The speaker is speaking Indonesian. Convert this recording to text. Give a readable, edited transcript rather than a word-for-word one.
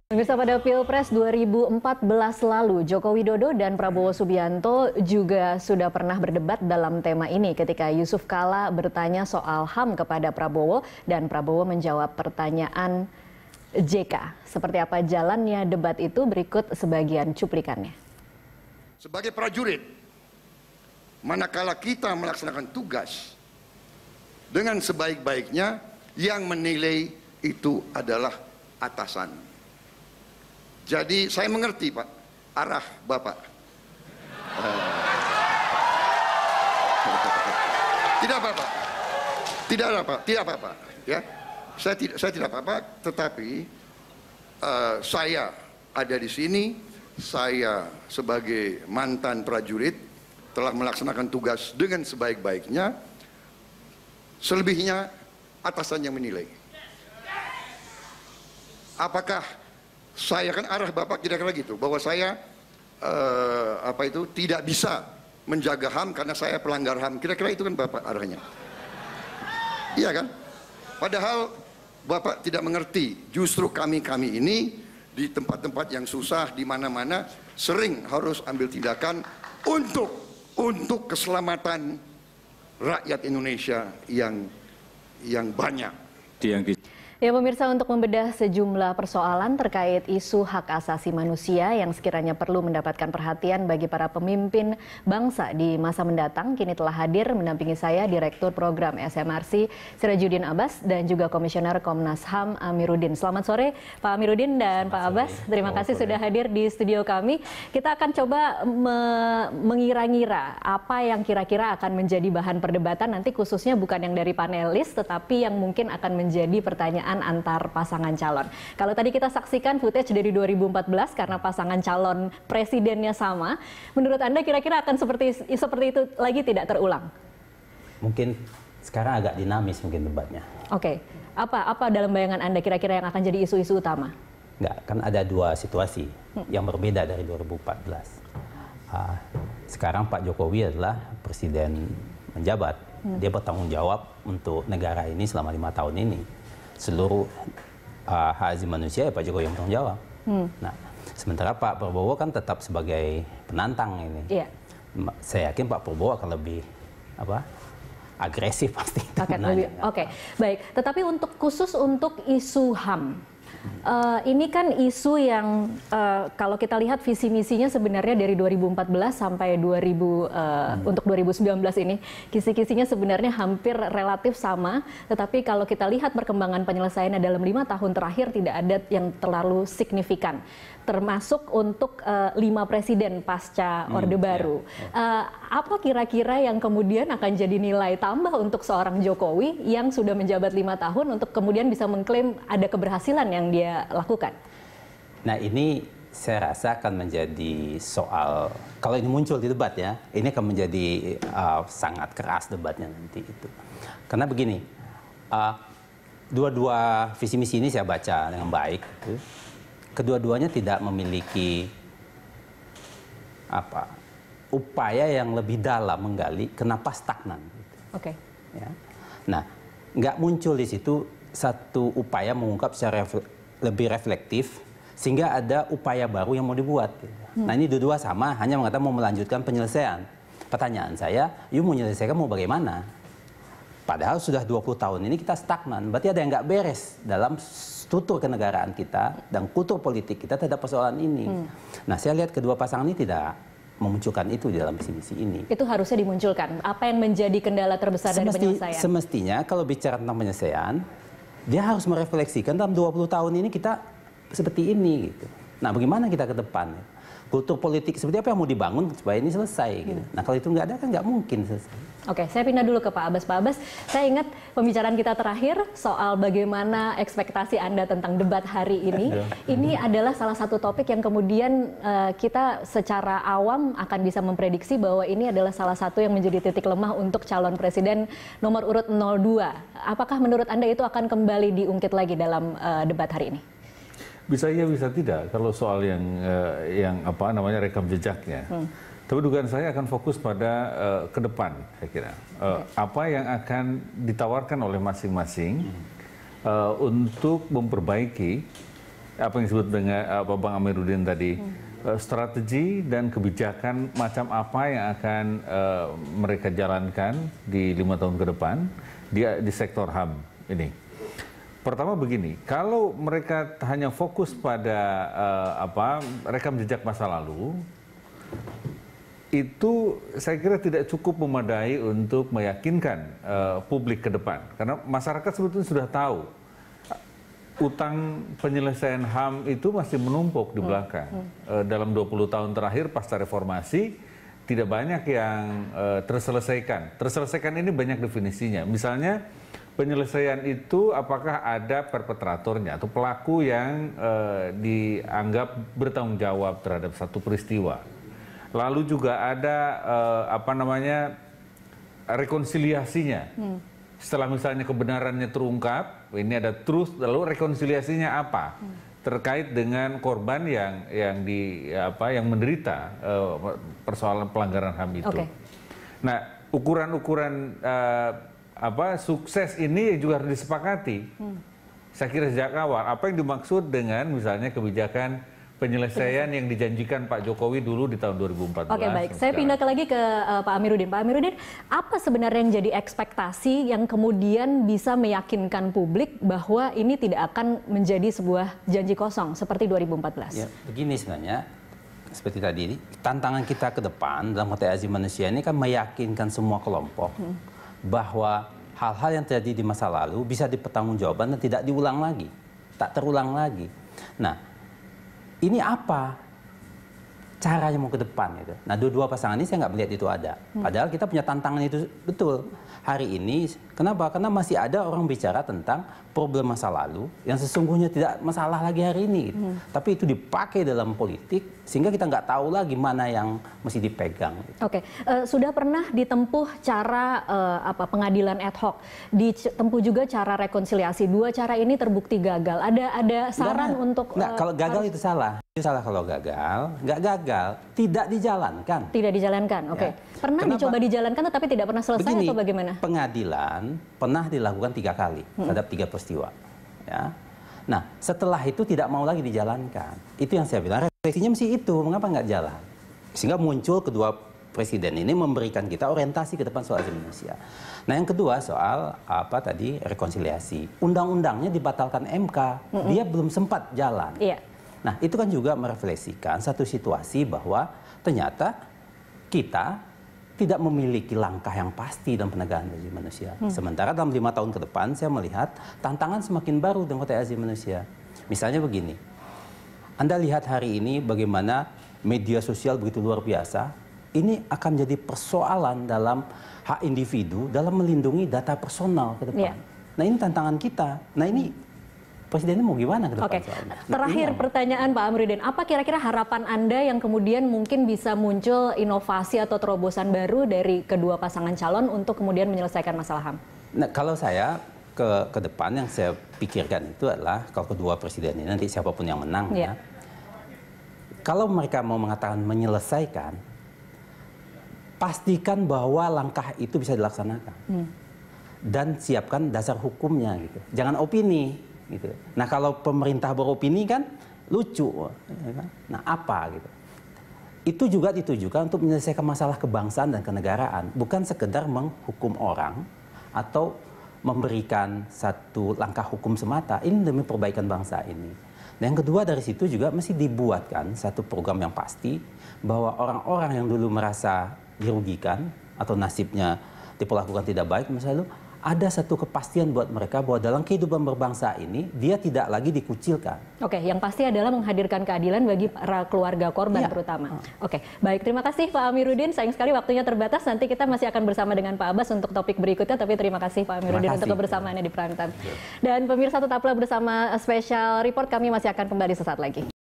Pemirsa, pada Pilpres 2014 lalu, Joko Widodo dan Prabowo Subianto juga sudah pernah berdebat dalam tema ini ketika Yusuf Kala bertanya soal HAM kepada Prabowo dan Prabowo menjawab pertanyaan JK. Seperti apa jalannya debat itu, berikut sebagian cuplikannya. Sebagai prajurit, manakala kita melaksanakan tugas dengan sebaik-baiknya, yang menilai itu adalah atasan. Jadi saya mengerti, Pak, arah Bapak. Tidak apa-apa. Tidak apa-apa, ya. Saya tidak apa-apa, tetapi saya ada di sini, saya sebagai mantan prajurit telah melaksanakan tugas dengan sebaik-baiknya. Selebihnya atasan yang menilai. Apakah saya, kan arah Bapak kira-kira gitu, bahwa saya tidak bisa menjaga HAM karena saya pelanggar HAM, kira-kira itu kan Bapak arahnya. Iya kan? Padahal Bapak tidak mengerti, justru kami ini di tempat-tempat yang susah, di mana-mana sering harus ambil tindakan untuk keselamatan rakyat Indonesia yang banyak. Ya pemirsa, untuk membedah sejumlah persoalan terkait isu hak asasi manusia yang sekiranya perlu mendapatkan perhatian bagi para pemimpin bangsa di masa mendatang, kini telah hadir mendampingi saya Direktur Program SMRC Sirajuddin Abbas dan juga Komisioner Komnas HAM Amiruddin. Selamat sore Pak Amiruddin dan Pak Abbas, terima kasih sudah hadir di studio kami. Kita akan coba mengira-ngira apa yang kira-kira akan menjadi bahan perdebatan nanti, khususnya bukan yang dari panelis tetapi yang mungkin akan menjadi pertanyaan antar pasangan calon. Kalau tadi kita saksikan footage dari 2014 karena pasangan calon presidennya sama, menurut Anda kira-kira akan seperti itu lagi tidak terulang? Mungkin sekarang agak dinamis mungkin debatnya. Oke. Apa dalam bayangan Anda kira-kira yang akan jadi isu-isu utama? Enggak, kan ada dua situasi yang berbeda dari 2014. Sekarang Pak Jokowi adalah presiden menjabat. Dia bertanggung jawab untuk negara ini selama 5 tahun ini. Seluruh hak asasi manusia ya Pak Jokowi yang bertanggung jawab. Nah, sementara Pak Prabowo kan tetap sebagai penantang ini. Iya. Saya yakin Pak Prabowo akan lebih agresif pasti. Oke, baik. Tetapi khusus untuk isu HAM, ini kan isu yang kalau kita lihat visi misinya sebenarnya dari 2014 sampai untuk 2019 ini kisi-kisinya sebenarnya hampir relatif sama, tetapi kalau kita lihat perkembangan penyelesaiannya dalam 5 tahun terakhir tidak ada yang terlalu signifikan, termasuk untuk 5 presiden pasca Orde Baru. Apa kira-kira yang kemudian akan jadi nilai tambah untuk seorang Jokowi yang sudah menjabat 5 tahun untuk kemudian bisa mengklaim ada keberhasilan yang dia lakukan? Nah, ini saya rasa akan menjadi soal, kalau ini muncul di debat ya, ini akan menjadi sangat keras debatnya nanti itu. Karena begini, dua-dua visi misi ini saya baca dengan baik. Kedua-duanya tidak memiliki upaya yang lebih dalam menggali kenapa stagnan. Oke. Ya. Nah, nggak muncul di situ satu upaya mengungkap secara lebih reflektif sehingga ada upaya baru yang mau dibuat. Nah, ini dua-dua sama, hanya mengatakan mau melanjutkan penyelesaian. Pertanyaan saya, mau menyelesaikan mau bagaimana? Padahal sudah 20 tahun ini kita stagnan, berarti ada yang nggak beres dalam struktur kenegaraan kita dan kultur politik kita terhadap persoalan ini. Nah, saya lihat kedua pasangan ini tidak memunculkan itu di dalam visi misi ini. Itu harusnya dimunculkan. Apa yang menjadi kendala terbesar dari penyelesaian? Semestinya kalau bicara tentang penyelesaian, dia harus merefleksikan dalam 20 tahun ini kita seperti ini gitu. Nah, bagaimana kita ke depan? Kultur politik seperti apa yang mau dibangun supaya ini selesai gitu. Nah, kalau itu nggak ada kan nggak mungkin selesai. Oke, saya pindah dulu ke Pak Abbas. Pak Abbas, saya ingat pembicaraan kita terakhir soal bagaimana ekspektasi Anda tentang debat hari ini. Ini adalah salah satu topik yang kemudian kita secara awam akan bisa memprediksi bahwa ini adalah salah satu yang menjadi titik lemah untuk calon presiden nomor urut 02. Apakah menurut Anda itu akan kembali diungkit lagi dalam debat hari ini? Bisa iya, bisa tidak. Kalau soal yang rekam jejaknya. Tapi dugaan saya akan fokus pada ke depan, saya kira. Apa yang akan ditawarkan oleh masing-masing untuk memperbaiki apa yang disebut dengan Bang Amiruddin tadi, strategi dan kebijakan macam apa yang akan mereka jalankan di 5 tahun ke depan di sektor HAM ini. Pertama begini, kalau mereka hanya fokus pada rekam jejak masa lalu, itu saya kira tidak cukup memadai untuk meyakinkan publik ke depan. Karena masyarakat sebetulnya sudah tahu utang penyelesaian HAM itu masih menumpuk di belakang. Dalam 20 tahun terakhir pasca reformasi, tidak banyak yang terselesaikan. Terselesaikan ini banyak definisinya. Misalnya penyelesaian itu apakah ada perpetratornya atau pelaku yang dianggap bertanggung jawab terhadap satu peristiwa. Lalu juga ada rekonsiliasinya. Setelah misalnya kebenarannya terungkap, ini ada truth, lalu rekonsiliasinya apa? Terkait dengan korban yang menderita persoalan pelanggaran HAM itu. Nah, ukuran-ukuran sukses ini juga harus disepakati. Saya kira sejak awal, apa yang dimaksud dengan misalnya kebijakan penyelesaian yang dijanjikan Pak Jokowi dulu di tahun 2014. Oke, baik. Saya pindah lagi ke Pak Amiruddin. Pak Amiruddin, apa sebenarnya yang jadi ekspektasi yang kemudian bisa meyakinkan publik bahwa ini tidak akan menjadi sebuah janji kosong seperti 2014? Ya, begini sebenarnya, seperti tadi, tantangan kita ke depan dalam konteks asasi manusia ini kan meyakinkan semua kelompok bahwa hal-hal yang terjadi di masa lalu bisa dipertanggungjawabkan dan tidak diulang lagi, tak terulang lagi. Nah, ini apa caranya mau ke depan gitu. Nah, dua pasangan ini saya nggak melihat itu ada. Padahal kita punya tantangan itu betul. Hari ini, kenapa? Karena masih ada orang bicara tentang problem masa lalu yang sesungguhnya tidak masalah lagi hari ini. Gitu. Tapi itu dipakai dalam politik sehingga kita nggak tahu lagi mana yang mesti dipegang. Gitu. Oke, sudah pernah ditempuh cara pengadilan ad hoc, ditempuh juga cara rekonsiliasi. Dua cara ini terbukti gagal. Ada saran untuk kalau gagal itu salah. Itu salah kalau gagal, nggak gagal, tidak dijalankan. Tidak dijalankan, oke. Ya. Pernah dicoba dijalankan tetapi tidak pernah selesai. Begini, atau bagaimana? Pengadilan pernah dilakukan 3 kali terhadap 3 peristiwa. Ya. Nah, setelah itu tidak mau lagi dijalankan. Itu yang saya bilang, refleksinya mesti itu, mengapa nggak jalan? Sehingga muncul kedua presiden ini memberikan kita orientasi ke depan soal asasi manusia. Nah, yang kedua soal rekonsiliasi. Undang-undangnya dibatalkan MK, dia belum sempat jalan. Iya. Nah, itu kan juga merefleksikan satu situasi bahwa ternyata kita tidak memiliki langkah yang pasti dalam penegakan hak asasi manusia. Sementara dalam 5 tahun ke depan saya melihat tantangan semakin baru dalam konteks hak asasi manusia. Misalnya begini, Anda lihat hari ini bagaimana media sosial begitu luar biasa, ini akan jadi persoalan dalam hak individu dalam melindungi data personal ke depan. Yeah. Nah, ini tantangan kita. Nah, ini Presidennya mau gimana ke depan? Oke, terakhir pertanyaan Pak Amiruddin, apa kira-kira harapan Anda yang kemudian mungkin bisa muncul inovasi atau terobosan baru dari kedua pasangan calon untuk kemudian menyelesaikan masalah HAM? Nah, kalau saya ke depan yang saya pikirkan itu adalah kalau kedua presiden ini nanti siapapun yang menang ya, kalau mereka mau mengatakan menyelesaikan, pastikan bahwa langkah itu bisa dilaksanakan dan siapkan dasar hukumnya gitu, jangan opini. Gitu. Nah, kalau pemerintah beropini kan lucu, ya kan? Nah apa gitu? Itu juga ditujukan untuk menyelesaikan masalah kebangsaan dan kenegaraan, bukan sekedar menghukum orang atau memberikan satu langkah hukum semata. Ini demi perbaikan bangsa ini. Dan yang kedua dari situ juga mesti dibuatkan satu program yang pasti bahwa orang-orang yang dulu merasa dirugikan atau nasibnya diperlakukan tidak baik, misalnya ada satu kepastian buat mereka bahwa dalam kehidupan berbangsa ini dia tidak lagi dikucilkan. Oke, yang pasti adalah menghadirkan keadilan bagi para keluarga korban terutama. Oke, baik, terima kasih Pak Amiruddin. Sayang sekali waktunya terbatas. Nanti kita masih akan bersama dengan Pak Abbas untuk topik berikutnya. Tapi terima kasih Pak Amiruddin untuk kebersamaannya di Prime Time. Dan pemirsa tetaplah bersama Special Report. Kami masih akan kembali sesaat lagi.